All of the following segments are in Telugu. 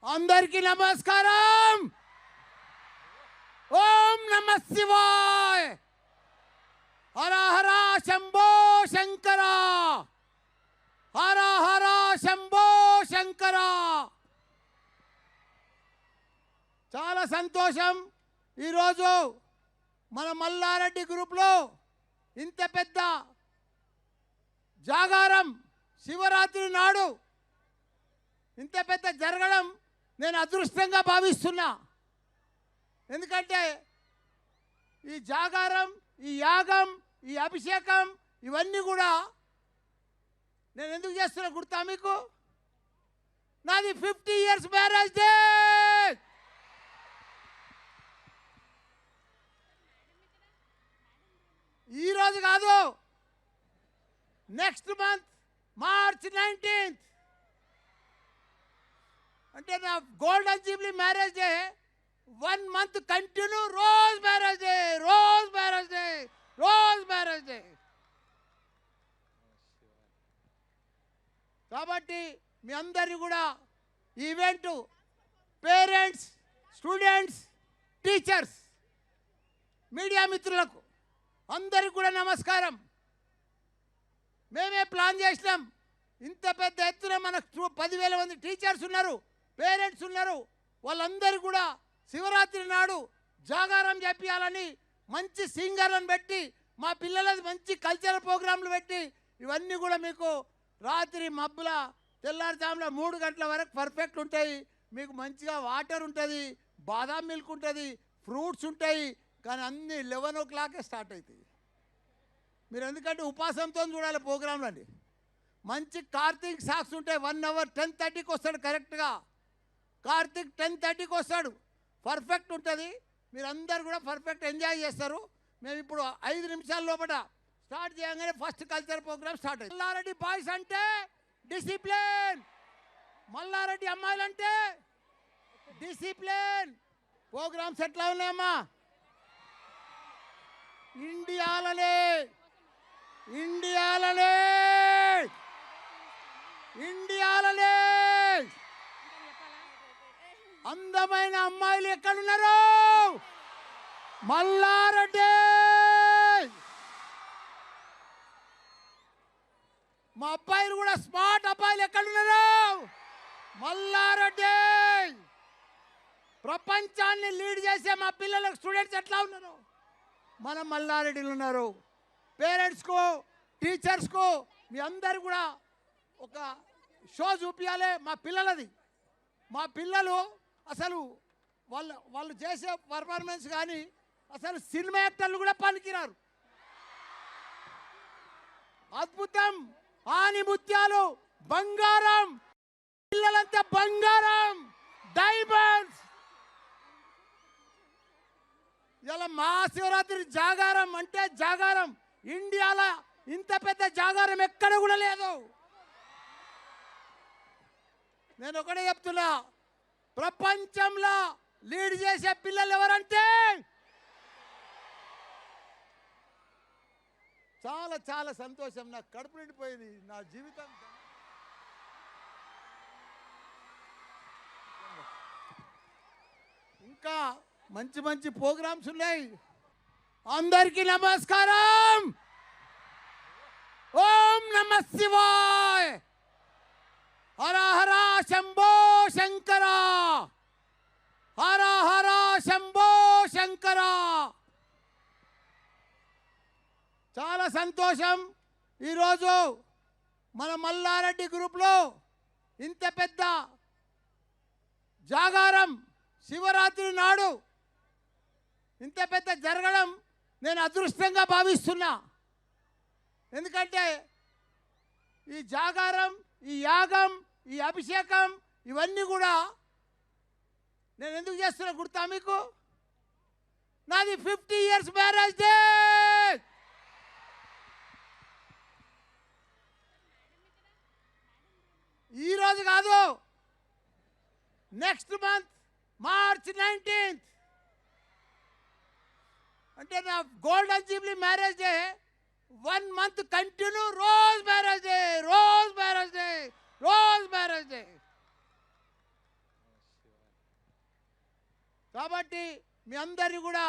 అందరికీ నమస్కారం. ఓం నమ శివాయ. హర హర శంభో శంకర. హర హర శంభో శంకర. చాలా సంతోషం. ఈరోజు మన మల్లారెడ్డి గ్రూప్లో ఇంత పెద్ద జాగారం శివరాత్రి నాడు ఇంత పెద్ద జరగడం నేను అదృష్టంగా భావిస్తున్నా. ఎందుకంటే ఈ జాగారం, ఈ యాగం, ఈ అభిషేకం ఇవన్నీ కూడా నేను ఎందుకు చేస్తున్నా గుర్తా మీకు? నాది 50 years మ్యారేజ్ డే. ఈరోజు కాదు, నెక్స్ట్ మంత్ March 19th అంటే నా golden Jubilee marriage day. 1 month continue rose marriage day, rose marriage day, rose marriage day. కాబట్టి మీ అందరినీ కూడా event parents, students, teachers, media మిత్రులకు అందరికీ కూడా నమస్కారం. మేమే ప్లాన్ చేసినాం. ఇంత పెద్ద ఎత్తున మనకు 10,000 మంది టీచర్స్ ఉన్నారు, పేరెంట్స్ ఉన్నారు. వాళ్ళందరూ కూడా శివరాత్రి నాడు జాగారం చేపించాలని మంచి సింగర్లను పెట్టి, మా పిల్లలది మంచి కల్చరల్ ప్రోగ్రాంలు పెట్టి, ఇవన్నీ కూడా మీకు రాత్రి మబ్బుల తెల్లారుజామున 3 గంటల వరకు పర్ఫెక్ట్ ఉంటాయి. మీకు మంచిగా వాటర్ ఉంటుంది, బాదాం మిల్క్ ఉంటుంది, ఫ్రూట్స్ ఉంటాయి. కానీ అన్నీ 11 o'clock స్టార్ట్ అవుతాయి. మీరు ఎందుకంటే ఉపాసంతో చూడాలి ప్రోగ్రాంలు అండి. మంచి కార్తీక్ సాక్స్ ఉంటాయి. 1 hour 10:30కి వస్తాడు కరెక్ట్గా. కార్తీక్ 10:30కి వస్తాడు. పర్ఫెక్ట్ ఉంటుంది. మీరందరూ కూడా పర్ఫెక్ట్ ఎంజాయ్ చేస్తారు. మేము ఇప్పుడు 5 నిమిషాల లోపల స్టార్ట్ చేయగానే ఫస్ట్ కల్చరల్ ప్రోగ్రామ్ స్టార్ట్ అయింది. మల్లారెడ్డి బాయ్స్ అంటే డిసిప్లిన్, మల్లారెడ్డి అమ్మాయిలు అంటే డిసిప్లిన్. ప్రోగ్రామ్స్ ఎట్లా ఉన్నాయమ్మా? ఇండియాలనే ఇండియాలనే ఇండియాలనే అందమైన అమ్మాయిలు ఎక్కడున్నారు? మల్లారెడ్డి. మా అబ్బాయిలు కూడా స్మార్ట్ అబ్బాయిలు ఎక్కడున్నారు? మల్లారెడ్డి. ప్రపంచాన్ని లీడ్ చేసే మా పిల్లలకు స్టూడెంట్స్ ఎట్లా ఉన్నారు? మన మల్లారెడ్డిలు ఉన్నారు. పేరెంట్స్కు, టీచర్స్కు మీ అందరు కూడా ఒక షో చూపించాలి మా పిల్లలది. మా పిల్లలు అసలు వాళ్ళు చేసే పర్ఫార్మెన్స్ కానీ అసలు సినిమా యాక్టర్లు కూడా పనికిరారు. అద్భుతం, ఆనిముత్యాలు, బంగారం. పిల్లలంతా బంగారం, డైమండ్స్. ఇలా మహాశివరాత్రి జాగారం అంటే జాగారం. ఇండియాలో ఇంత పెద్ద జాగారం ఎక్కడ కూడా లేదు. నేను ఒకటే చెప్తున్నా, ప్రపంచంలో లీడ్ చేసే పిల్లలు ఎవరంటే చాలా చాలా సంతోషం. నాకు కడుపు నిండిపోయింది. నా జీవితం ఇంకా మంచి మంచి ప్రోగ్రామ్స్ ఉన్నాయి. అందరికీ నమస్కారం. ఓం నమ శివాయ. హర హర శంభో శంకర. హర హర శంభో శంకర. చాలా సంతోషం. ఈరోజు మన మల్లారెడ్డి గ్రూప్లో ఇంత పెద్ద జాగారం శివరాత్రి నాడు ఇంత పెద్ద జరగడం నేను అదృష్టంగా భావిస్తున్నా. ఎందుకంటే ఈ జాగారం, ఈ యాగం, ఈ అభిషేకం ఇవన్నీ కూడా నేను ఎందుకు చేస్తున్నా గుర్తా మీకు? నాది 50 years మ్యారేజ్ డే. ఈరోజు కాదు, నెక్స్ట్ మంత్ March 19th అంటే నా golden Jubilee marriage day. 1 month continue rose marriage day, rose marriage day, rose marriage day. కాబట్టి మీ అందరినీ కూడా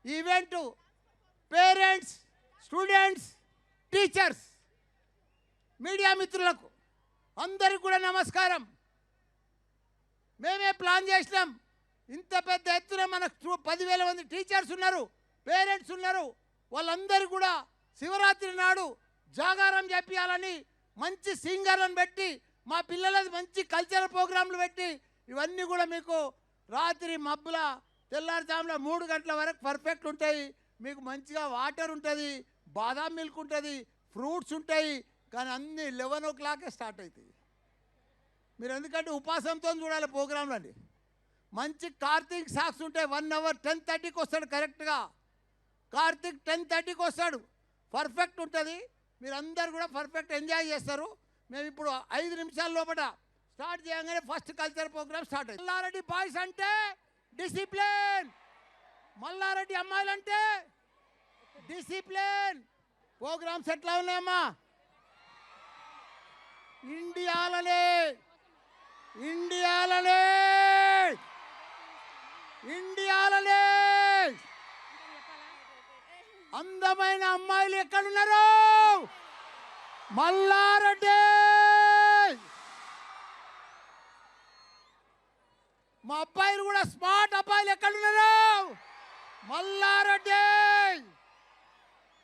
ఈ event parents, students, teachers, media మిత్రులకు అందరికీ కూడా నమస్కారం. మేమే ప్లాన్ చేసినాం. ఇంత పెద్ద ఎత్తున మనకు 10,000 మంది టీచర్స్ ఉన్నారు, పేరెంట్స్ ఉన్నారు. వాళ్ళందరూ కూడా శివరాత్రి నాడు జాగారం చేపించాలని మంచి సింగర్లను పెట్టి మా పిల్లలది మంచి కల్చరల్ ప్రోగ్రాంలు పెట్టి ఇవన్నీ కూడా మీకు రాత్రి మబ్బుల తెల్లారుజామున 3 గంటల వరకు పర్ఫెక్ట్ ఉంటాయి. మీకు మంచిగా వాటర్ ఉంటుంది, బాదాం మిల్క్ ఉంటుంది, ఫ్రూట్స్ ఉంటాయి. కానీ అన్నీ 11 o'clock స్టార్ట్ అవుతాయి. మీరు ఎందుకంటే ఉపాసంతో చూడాలి ప్రోగ్రాంలు అండి. మంచి కార్తీక్ సాక్స్ ఉంటాయి. 1 hour 10:30కి వస్తాడు కరెక్ట్గా. కార్తీక్ 10:30కి వస్తాడు. పర్ఫెక్ట్ ఉంటుంది. మీరు అందరు కూడా పర్ఫెక్ట్ ఎంజాయ్ చేస్తారు. మేము ఇప్పుడు 5 నిమిషాల లోపల స్టార్ట్ చేయగానే ఫస్ట్ కల్చర్ ప్రోగ్రామ్ స్టార్ట్ అయింది. మల్లారెడ్డి బాయ్స్ అంటే డిసిప్లిన్, మల్లారెడ్డి అమ్మాయిలు అంటే డిసిప్లిన్. ప్రోగ్రామ్స్ ఎట్లా ఉన్నాయమ్మా? ఇండియాలనే ఇండియాలనే ఇండియాలనే అందమైన అమ్మాయిలు ఎక్కడున్నారు? మల్లారెడ్డి. మా అబ్బాయిలు కూడా స్మార్ట్ అబ్బాయిలు ఎక్కడున్నారు? మల్లారెడ్డి.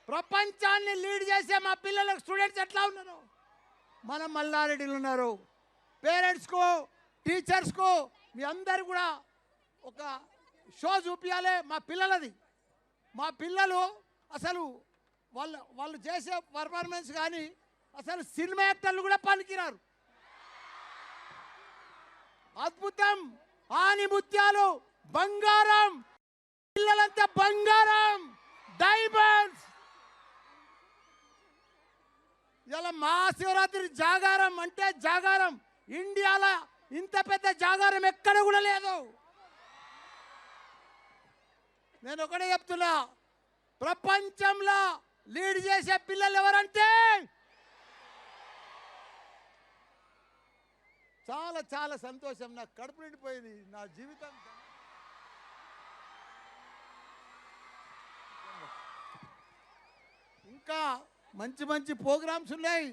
ప్రపంచాన్ని లీడ్ చేసే మా పిల్లలకు స్టూడెంట్స్ ఎట్లా ఉన్నారు? మన మల్లారెడ్డిలు ఉన్నారు. పేరెంట్స్కు, టీచర్స్కు మీ అందరు కూడా ఒక షో చూపించాలి మా పిల్లలది. మా పిల్లలు అసలు వాళ్ళు చేసే పర్ఫార్మెన్స్ కానీ అసలు సినిమా యాక్టర్లు కూడా పనికిరారు. అద్భుతం, ఆని ముత్యాలు, బంగారం, పిల్లలంతా బంగారం, డైమండ్స్. ఇలా మహాశివరాత్రి జాగారం అంటే జాగారం. ఇండియాలో ఇంత పెద్ద జాగారం ఎక్కడ కూడా లేదు. నేను ఒకటే చెప్తున్నా, ప్రపంచంలో లీడ్ చేసే పిల్లలు ఎవరంటే చాలా చాలా సంతోషం. నాకు కడుపు నిండిపోయింది. నా జీవితం ఇంకా మంచి మంచి ప్రోగ్రామ్స్ ఉన్నాయి.